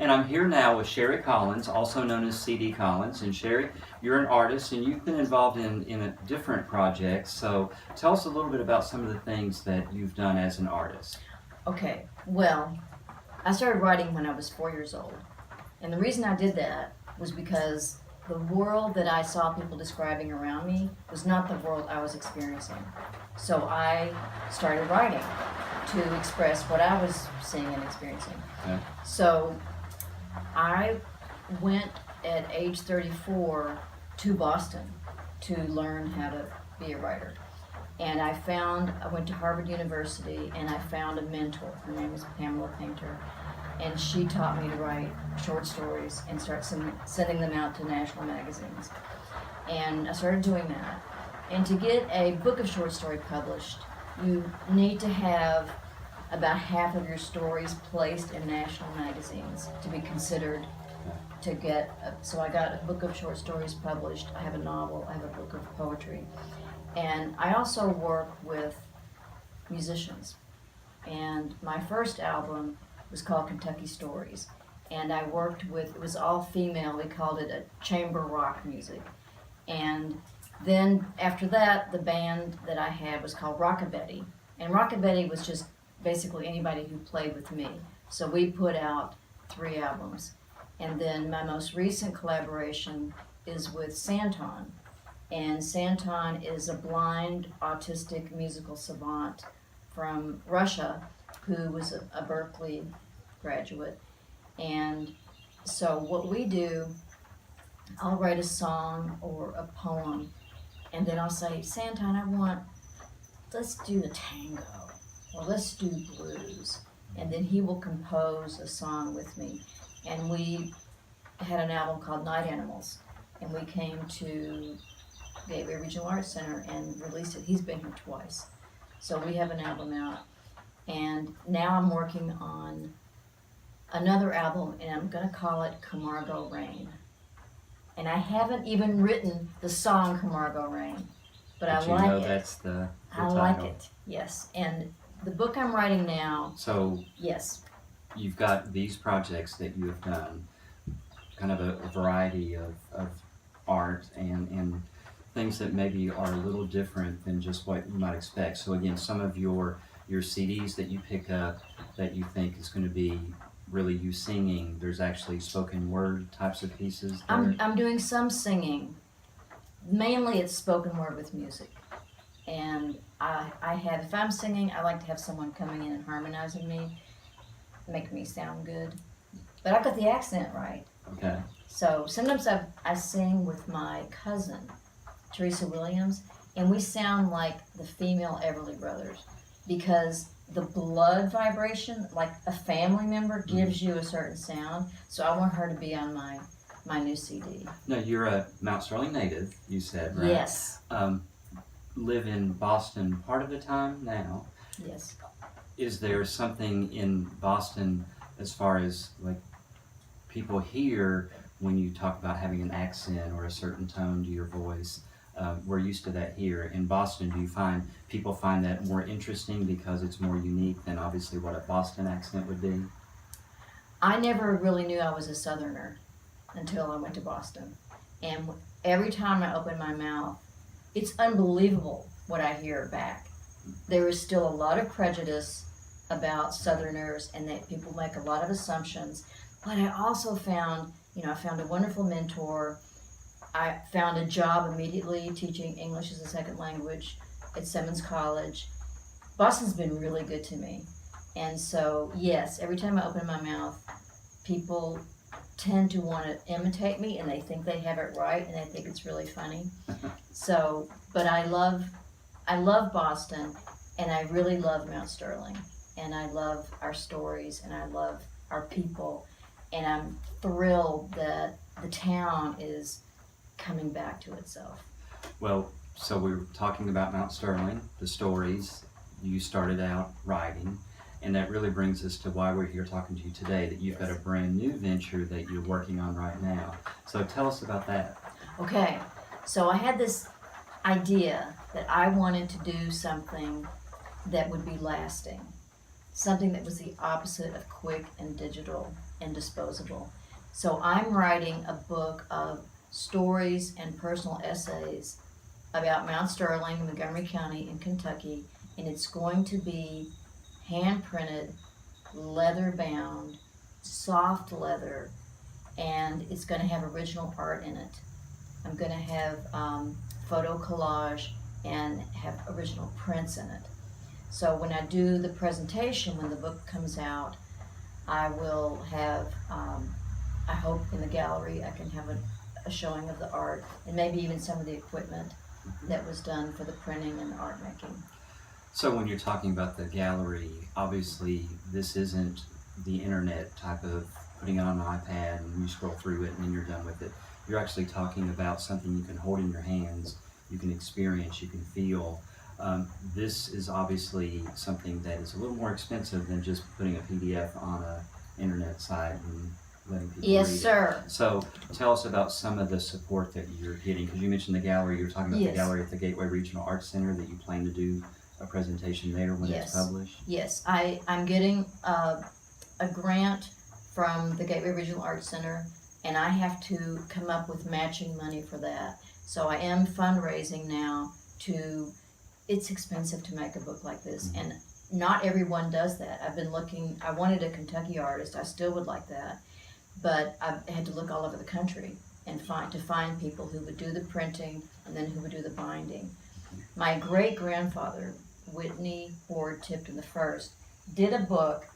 And I'm here now with Cherie Collins, also known as CD Collins. And Cherie, you're an artist and you've been involved in different projects. So tell us a little bit about some of the things that you've done as an artist. Okay, well, I started writing when I was 4 years old. And the reason I did that was because the world that I saw people describing around me was not the world I was experiencing. So I started writing to express what I was seeing and experiencing. Okay. So I went at age 34 to Boston to learn how to be a writer. And I went to Harvard University and I found a mentor. Her name is Pamela Painter. And she taught me to write short stories and start sending them out to national magazines. And I started doing that. And to get a book of short story published, you need to have about half of your stories placed in national magazines to be considered to get. So I got a book of short stories published. I have a novel. I have a book of poetry. And I also work with musicians. And my first album was called Kentucky Stories. And I worked with, it was all female, we called it a chamber rock music. And then after that, the band that I had was called Rockabetty. And Rockabetty was just basically anybody who played with me. So we put out 3 albums. And then my most recent collaboration is with Santon. And Santon is a blind, autistic musical savant from Russia who was a Berkeley graduate. And so what we do, I'll write a song or a poem, and then I'll say, Santon, let's do the tango, or let's do blues. And then he will compose a song with me. And we had an album called Night Animals, and we came to Gateway Regional Arts Center and released it. He's been here twice. So we have an album out. And now I'm working on another album, and I'm going to call it Camargo Rain. And I haven't even written the song Camargo Rain, but I you like know it. That's the I title. like it, yes. And the book I'm writing now, So yes, you've got these projects that you have done, kind of a variety of art and things that maybe are a little different than just what you might expect. So again, some of your CDs that you pick up that you think is going to be really you singing, there's actually spoken word types of pieces there. I'm doing some singing. Mainly it's spoken word with music. And if I'm singing, I like to have someone coming in and harmonizing me, make me sound good. But I've got the accent right. Okay. So sometimes I sing with my cousin, Teresa Williams, and we sound like the female Everly Brothers because the blood vibration, like a family member, gives you a certain sound. So I want her to be on my new CD. Now, you're a Mount Sterling native, you said, right? Yes. Live in Boston part of the time now. Yes. Is there something in Boston as far as like people here when you talk about having an accent or a certain tone to your voice? We're used to that here. In Boston, do you find people find that more interesting because it's more unique than obviously what a Boston accent would be? I never really knew I was a Southerner until I went to Boston. And every time I open my mouth, it's unbelievable what I hear back. There is still a lot of prejudice about Southerners and that people make a lot of assumptions. But I also found, I found a wonderful mentor. I found a job immediately teaching English as a second language at Simmons College. Boston's been really good to me. And so, yes, every time I open my mouth, people tend to want to imitate me and they think they have it right and they think it's really funny. So, but I love Boston and I really love Mount Sterling and I love our stories and I love our people and I'm thrilled that the town is coming back to itself. Well, so we were talking about Mount Sterling, the stories. You started out writing, and that really brings us to why we're here talking to you today, that you've got a brand new venture that you're working on right now. So tell us about that. Okay, so I had this idea that I wanted to do something that would be lasting, something that was the opposite of quick and digital. and disposable. So I'm writing a book of stories and personal essays about Mount Sterling, Montgomery County in Kentucky, and it's going to be hand printed, leather bound, soft leather, and it's going to have original art in it. I'm going to have photo collage and have original prints in it. So when I do the presentation, when the book comes out, I will have, I hope in the gallery I can have a showing of the art and maybe even some of the equipment that was done for the printing and art making. So when you're talking about the gallery, obviously this isn't the internet type of putting it on an iPad and you scroll through it and then you're done with it. You're actually talking about something you can hold in your hands, you can experience, you can feel. This is obviously something that is a little more expensive than just putting a PDF on an internet site and letting people read Yes, it. sir. So tell us about some of the support that you're getting, because you mentioned the gallery. You're talking about Yes. the gallery at the Gateway Regional Arts Center that you plan to do a presentation there when Yes. it's published. Yes, I'm getting a grant from the Gateway Regional Arts Center, and I have to come up with matching money for that. So I am fundraising now to, it's expensive to make a book like this, and not everyone does that. I've been looking, I wanted a Kentucky artist, I still would like that, but I had to look all over the country and find people who would do the printing and then who would do the binding. My great-grandfather, Whitney Ward Tipton the First, did a book,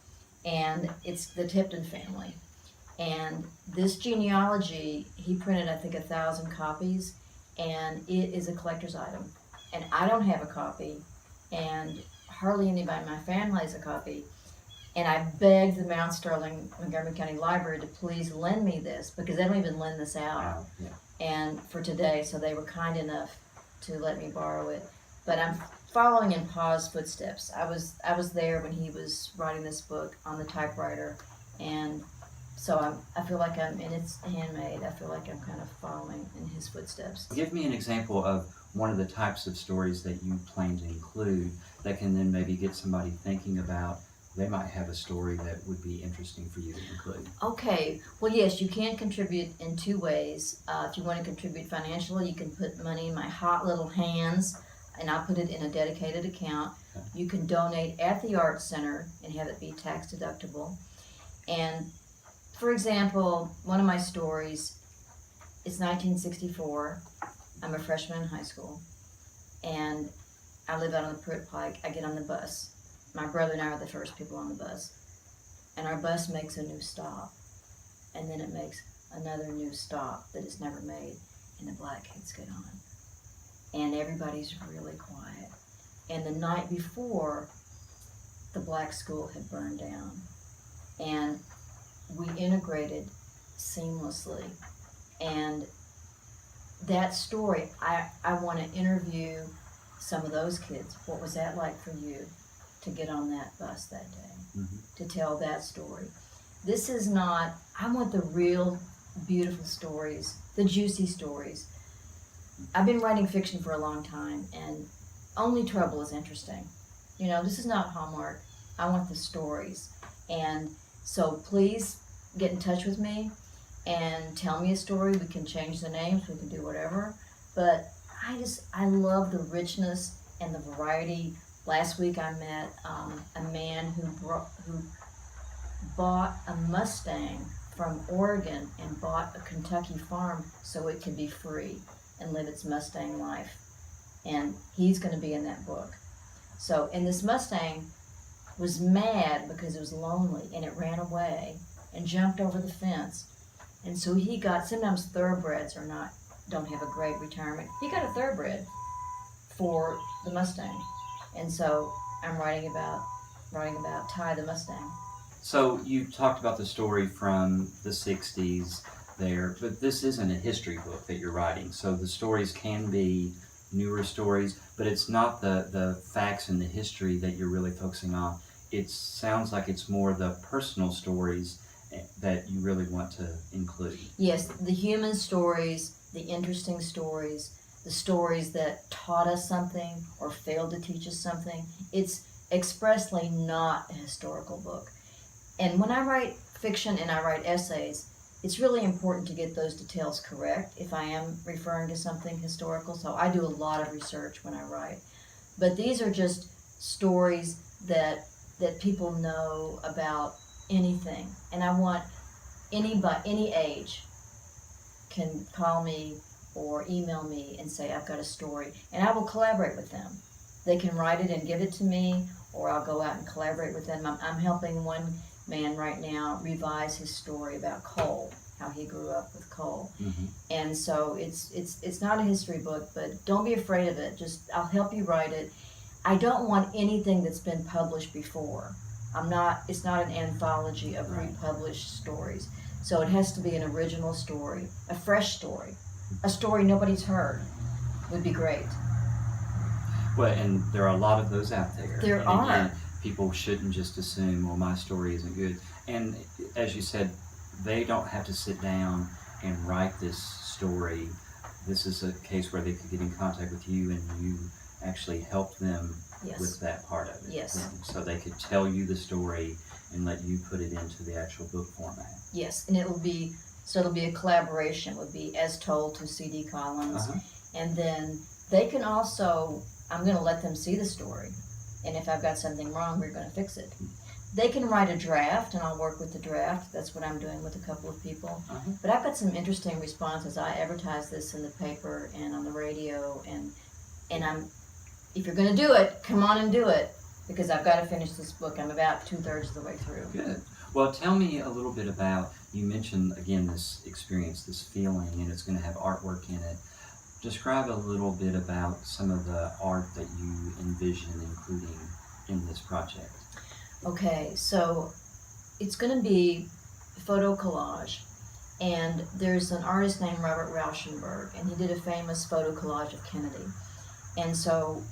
and it's the Tipton family. And this genealogy, he printed, I think, 1,000 copies, and it is a collector's item. And I don't have a copy, and hardly anybody in my family has a copy. And I begged the Mount Sterling Montgomery County Library to please lend me this, because they don't even lend this out. Wow. Yeah. And for today, so they were kind enough to let me borrow it. But I'm following in Pa's footsteps. I was there when he was writing this book on the typewriter, and so I feel like and it's handmade. I feel like I'm kind of following in his footsteps. Give me an example of one of the types of stories that you plan to include that can then maybe get somebody thinking about, they might have a story that would be interesting for you to include. Okay, well, yes, you can contribute in two ways. If you want to contribute financially, you can put money in my hot little hands, and I'll put it in a dedicated account. Okay. You can donate at the Art Center and have it be tax deductible. And for example, one of my stories is 1964. I'm a freshman in high school, and I live out on the Pruitt Pike. I get on the bus. My brother and I are the first people on the bus, and our bus makes a new stop, and then it makes another new stop that it's never made, and the black kids get on, and everybody's really quiet. And the night before, the black school had burned down, and we integrated seamlessly. And that story, I want to interview some of those kids. What was that like for you to get on that bus that day, to tell that story? This is not, I want the real beautiful stories, the juicy stories. I've been writing fiction for a long time, and only trouble is interesting. You know, this is not Hallmark. I want the stories. And so please get in touch with me and tell me a story. We can change the names, we can do whatever. But I love the richness and the variety. Last week I met a man who bought a Mustang from Oregon and bought a Kentucky farm so it could be free and live its Mustang life. And he's going to be in that book. So, and this Mustang was mad because it was lonely, and it ran away and jumped over the fence. And so he got, sometimes thoroughbreds don't have a great retirement. He got a thoroughbred for the Mustang. And so I'm writing about Ty the Mustang. So you talked about the story from the 60s there, but this isn't a history book that you're writing. So the stories can be newer stories, but it's not the facts and the history that you're really focusing on. It sounds like it's more the personal stories that you really want to include. Yes, the human stories, the interesting stories, the stories that taught us something or failed to teach us something. It's expressly not a historical book. And when I write fiction and I write essays, it's really important to get those details correct if I am referring to something historical. So I do a lot of research when I write. But these are just stories that people know about anything. And I want any age can call me or email me and say, I've got a story. And I will collaborate with them. They can write it and give it to me, or I'll go out and collaborate with them. I'm helping one man right now revise his story about coal, how he grew up with coal. Mm-hmm. And so it's not a history book, but don't be afraid of it. Just, I'll help you write it. I don't want anything that's been published before. It's not an anthology of Right. republished stories. So it has to be an original story, a fresh story, a story nobody's heard would be great. Well, and there are a lot of those out there. There and are. Again, people shouldn't just assume, well, my story isn't good. And as you said, they don't have to sit down and write this story. This is a case where they could get in contact with you and you actually help them Yes. with that part of it. Yes. And so they could tell you the story and let you put it into the actual book format. Yes, and it'll be a collaboration. It would be as told to CD Collins. Uh-huh. And then they can also, I'm going to let them see the story. And if I've got something wrong, we're going to fix it. They can write a draft, and I'll work with the draft. That's what I'm doing with a couple of people. Uh-huh. But I've got some interesting responses. I advertise this in the paper and on the radio, and if you're going to do it, come on and do it, because I've got to finish this book. I'm about 2/3 of the way through. Good. Well, tell me a little bit about, you mentioned again this experience, this feeling, and it's going to have artwork in it. Describe a little bit about some of the art that you envision including in this project. Okay, so it's going to be photo collage, and there's an artist named Robert Rauschenberg, and he did a famous photo collage of Kennedy. And so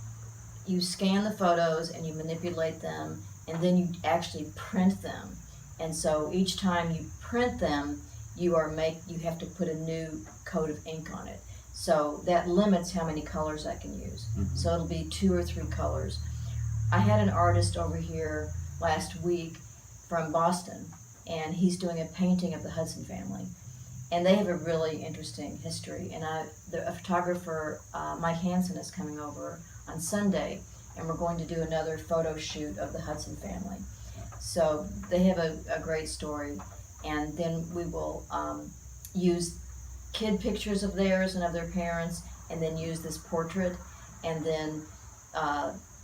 you scan the photos and you manipulate them, and then you actually print them. And so each time you print them, you have to put a new coat of ink on it. So that limits how many colors I can use. Mm-hmm. So it'll be 2 or 3 colors. I had an artist over here last week from Boston, and he's doing a painting of the Hudson family. And they have a really interesting history. And a photographer, Mike Hansen, is coming over on Sunday, and we're going to do another photo shoot of the Hudson family. So they have a great story. And then we will use kid pictures of theirs and of their parents, and then use this portrait. And then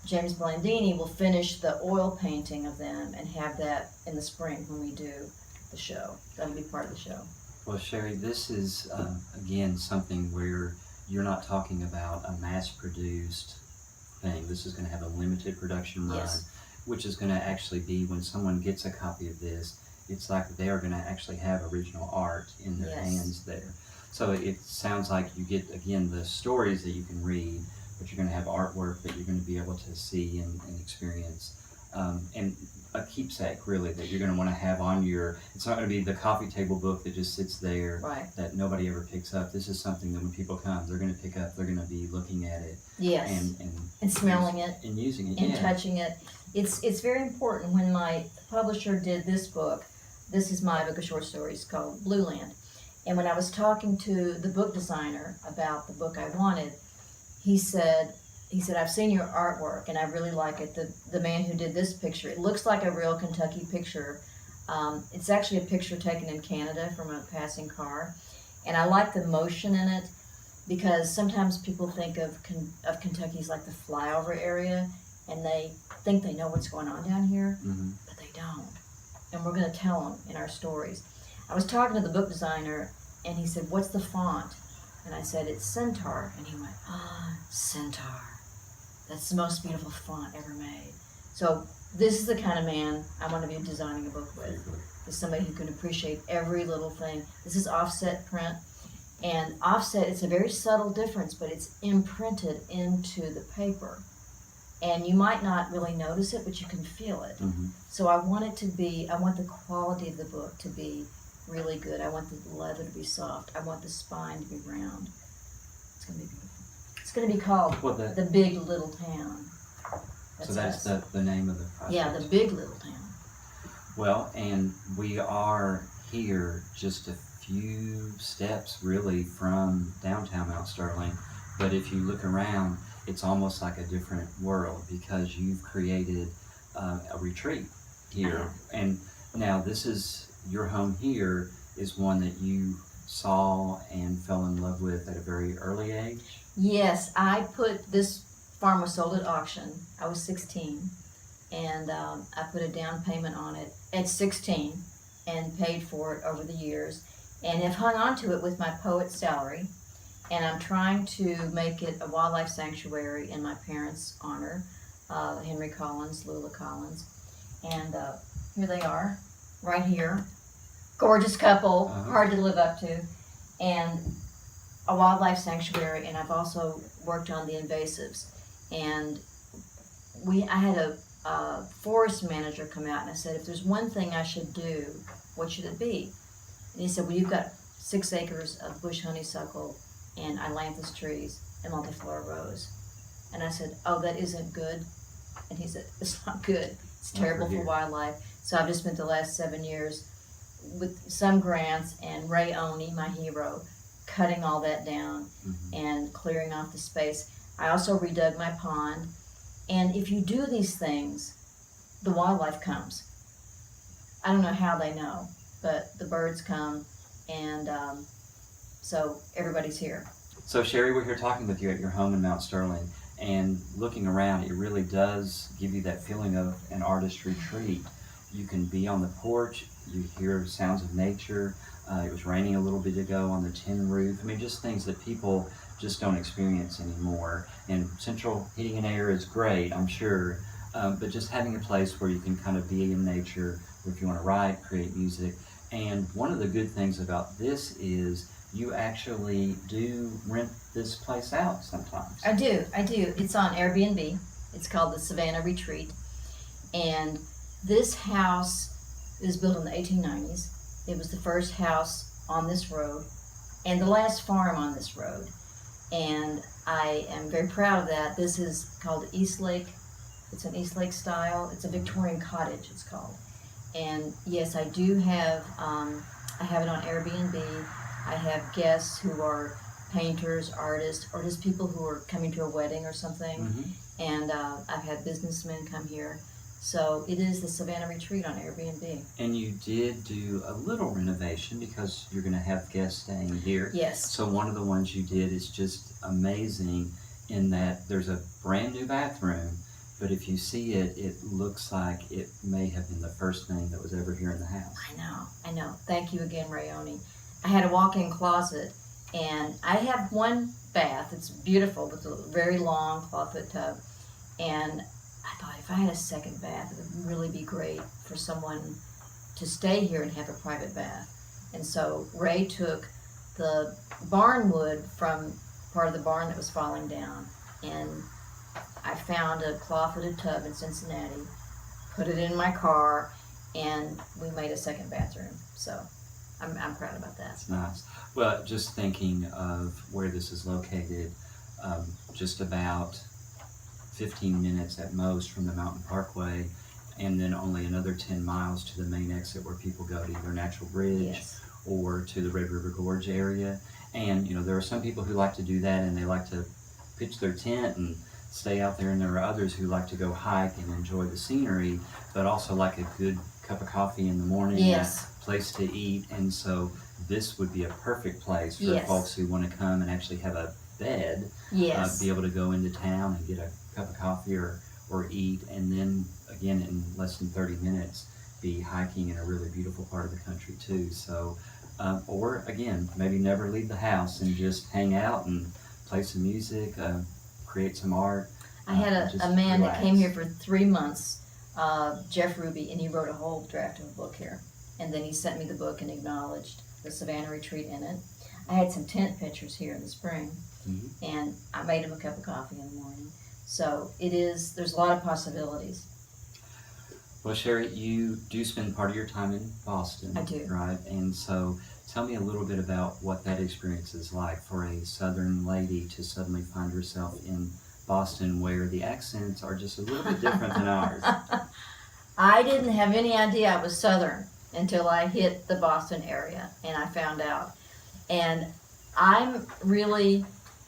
James Blandini will finish the oil painting of them and have that in the spring when we do the show. That'll be part of the show. Well, Cherie, this is, again, something where you're not talking about a mass-produced thing. This is going to have a limited production run, Yes. which is going to actually be, when someone gets a copy of this, it's like they are going to actually have original art in their Yes. hands there. So it sounds like you get, again, the stories that you can read, but you're going to have artwork that you're going to be able to see and experience. And a keepsake, really, that you're going to want to have on it's not going to be the coffee table book that just sits there Right. that nobody ever picks up. This is something that when people come, they're going to pick up, they're going to be looking at it. Yes. And smelling it. And using it, And yeah. touching it. It's very important. When my publisher did this book, this is my book of short stories called Blue Land. And when I was talking to the book designer about the book I wanted, he said, I've seen your artwork and I really like it. The man who did this picture, it looks like a real Kentucky picture. It's actually a picture taken in Canada from a passing car. And I like the motion in it, because sometimes people think of Kentucky as like the flyover area, and they think they know what's going on down here, Mm-hmm. but they don't. And we're going to tell them in our stories. I was talking to the book designer, and he said, what's the font? And I said, it's Centaur. And he went, Centaur. That's the most beautiful font ever made. So this is the kind of man I want to be designing a book with. Is somebody who can appreciate every little thing. This is offset print. And offset, it's a very subtle difference, but it's imprinted into the paper. And you might not really notice it, but you can feel it. Mm-hmm. So I want the quality of the book to be really good. I want the leather to be soft. I want the spine to be round. It's going to be beautiful. It's going to be called The Big Little Town. So that's us. the name of the project. Yeah, The Big Little Town. Well, and we are here just a few steps really from downtown Mount Sterling. But if you look around, it's almost like a different world because you've created a retreat here. And now this is your home here is one that you saw and fell in love with at a very early age. Yes, I put this farm was sold at auction. I was 16, and I put a down payment on it at 16 and paid for it over the years, and have hung on to it with my poet's salary. And I'm trying to make it a wildlife sanctuary in my parents' honor, Henry Collins, Lula Collins, and here they are, right here. Gorgeous couple, hard to live up to, and a wildlife sanctuary. And I've also worked on the invasives. And I had a forest manager come out, and I said, if there's one thing I should do, what should it be? And he said, well, you've got 6 acres of bush honeysuckle and ailanthus trees and multiflora rose. And I said, oh, that isn't good. And he said, it's not good. It's terrible for wildlife. So I've just spent the last 7 years with some grants and Ray Oney, my hero, cutting all that down and clearing off the space. I also redug my pond. And if you do these things, the wildlife comes. I don't know how they know, but the birds come, and so everybody's here. So Cherie, we're here talking with you at your home in Mount Sterling, and looking around, it really does give you that feeling of an artist retreat. You can be on the porch, you hear sounds of nature. It was raining a little bit ago on the tin roof. I mean, just things that people just don't experience anymore. And central heating and air is great, I'm sure, but just having a place where you can kind of be in nature, or if you want to write, create music. And one of the good things about this is you actually do rent this place out sometimes. I do. It's on Airbnb. It's called the Savannah Retreat. And this house is built in the 1890s. It was the first house on this road and the last farm on this road. And I am very proud of that. This is called East Lake. It's an East Lake style. It's a Victorian cottage, it's called. And yes, I do have, I have it on Airbnb. I have guests who are painters, artists, or just people who are coming to a wedding or something. And I've had businessmen come here. So it is the Savannah Retreat on Airbnb. And you did do a little renovation because you're going to have guests staying here. Yes. So one of the ones you did is just amazing in that there's a brand new bathroom, but if you see it, it looks like it may have been the first thing that was ever here in the house. I know. Thank you again, Ray Oney. I had a walk-in closet, and I have one bath. It's beautiful with a very long clawfoot tub, and I thought if I had a second bath, it would really be great for someone to stay here and have a private bath. And so Ray took the barn wood from part of the barn that was falling down, and I found a claw-footed tub in Cincinnati, put it in my car, and we made a second bathroom. So I'm proud about that. That's nice. Well, just thinking of where this is located, just about 15 minutes at most from the Mountain Parkway, and then only another 10 miles to the main exit where people go to either Natural Bridge or to the Red River Gorge area. And you know, there are some people who like to do that and they like to pitch their tent and stay out there, and there are others who like to go hike and enjoy the scenery, but also like a good cup of coffee in the morning, a place to eat. And so this would be a perfect place for folks who want to come and actually have a bed, be able to go into town and get a cup of coffee or eat, and then again in less than 30 minutes be hiking in a really beautiful part of the country too. So or again, maybe never leave the house and just hang out and play some music, create some art. I had a man that came here for 3 months, Jeff Ruby, and he wrote a whole draft of a book here, and then he sent me the book and acknowledged the Savannah Retreat in it. I had some tent pictures here in the spring, and I made him a cup of coffee in the morning. So there's a lot of possibilities. Well, Cherie, you do spend part of your time in Boston. I do. Right? And so tell me a little bit about what that experience is like for a Southern lady to suddenly find herself in Boston, where the accents are just a little bit different than ours. I didn't have any idea I was Southern until I hit the Boston area, and I found out. And I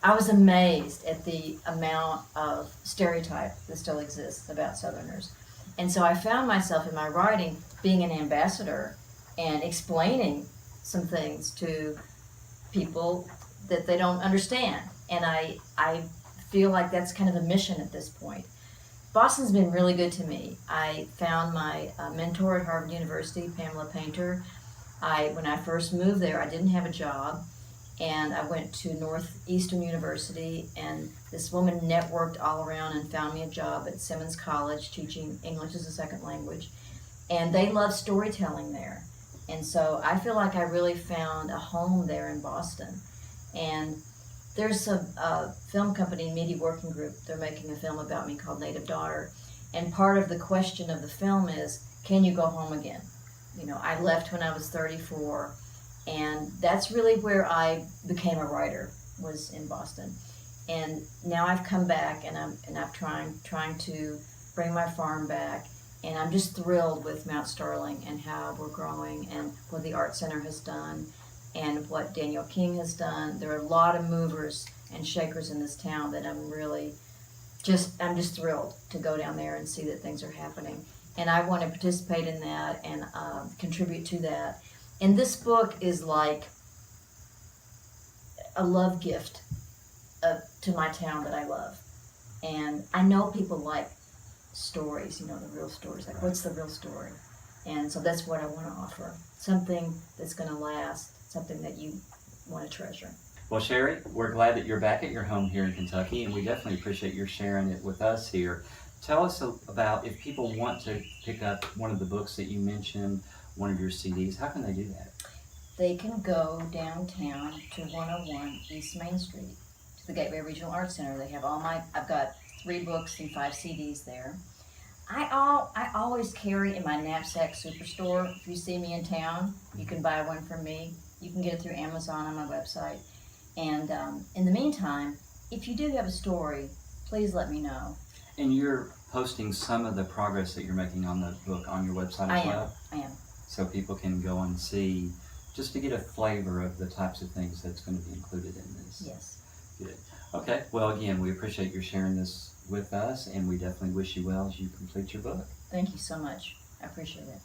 was amazed at the amount of stereotype that still exists about Southerners. And so I found myself in my writing being an ambassador and explaining some things to people that they don't understand. And I feel like that's kind of a mission at this point. Boston's been really good to me. I found my mentor at Harvard University, Pamela Painter. When I first moved there, I didn't have a job, and I went to Northeastern University, and this woman networked all around and found me a job at Simmons College teaching English as a second language. And they love storytelling there. And so I feel like I really found a home there in Boston. And there's a film company, Media Working Group. They're making a film about me called Native Daughter. And part of the question of the film is, can you go home again? You know, I left when I was 34, and that's really where I became a writer, was in Boston. And now I've come back, and I'm trying to bring my farm back, and I'm just thrilled with Mount Sterling and how we're growing and what the Art Center has done and what Daniel King has done. There are a lot of movers and shakers in this town that I'm just thrilled to go down there and see that things are happening. And I want to participate in that and contribute to that. And this book is like a love gift to my town that I love. And I know people like stories, the real stories. Like, what's the real story? And so that's what I want to offer. Something that's going to last, something that you want to treasure. Well, Cherie, we're glad that you're back at your home here in Kentucky, and we definitely appreciate your sharing it with us here. Tell us about, if people want to pick up one of the books that you mentioned, one of your CDs, how can they do that? They can go downtown to 101 East Main Street to the Gateway Regional Arts Center. They have I've got 3 books and 5 CDs there. I always carry in my knapsack superstore. If you see me in town, you can buy one from me. You can get it through Amazon on my website. And in the meantime, if you do have a story, please let me know. And you're posting some of the progress that you're making on the book on your website as well? I am. So people can go and see, just to get a flavor of the types of things that's going to be included in this. Yes. Good. Okay. Well, again, we appreciate your sharing this with us, and we definitely wish you well as you complete your book. Thank you so much. I appreciate it.